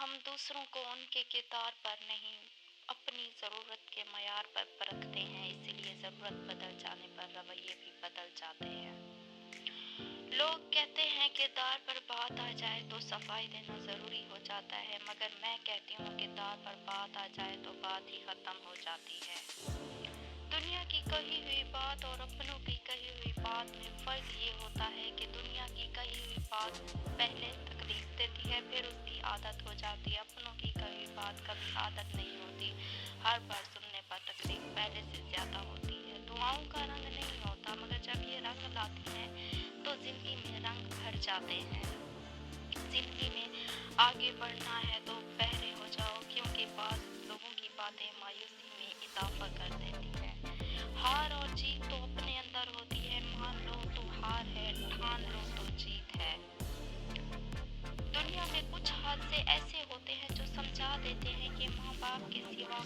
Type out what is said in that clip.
ہم دوسروں کو ان کے کردار پر نہیں اپنی ضرورت کے معیار پر پرکھتے ہیں، اسی لیے ضرورت بدل جانے پر رویے بھی بدل جاتے ہیں۔ لوگ کہتے ہیں کردار پر بات آ جائے تو صفائی دینا ضروری ہو جاتا ہے، مگر میں کہتی ہوں کردار پر بات آ جائے تو بات ہی ختم ہو جاتی ہے۔ دنیا کی کہی ہوئی بات اور اپنوں کی کہی ہوئی بات میں فرق یہ ہوتا ہے کہ دنیا کی کہی ہوئی بات پہلے تکلیف دیتی ہے، پھر اس کی عادت ہو جاتی ہے۔ اپنوں کی کہی ہوئی بات کبھی عادت نہیں ہوتی، ہر بار سننے پر تکلیف پہلے سے زیادہ ہوتی ہے۔ دعاؤں کا رنگ نہیں ہوتا، مگر جب یہ رنگ لاتی ہیں تو زندگی میں رنگ بھر جاتے ہیں۔ زندگی میں آگے بڑھنا ہے تو بہرے ہو جاؤ، کیونکہ بعض لوگوں کی باتیں مایوسی میں اضافہ کر دیتی ہیں۔ ہار اور جیت تو اپنے اندر ہوتی ہے، مان لو تو ہار ہے، ٹھان لو تو جیت ہے۔ دنیا میں کچھ حادثے ایسے ہوتے ہیں جو سمجھا دیتے ہیں کہ ماں باپ کے سوا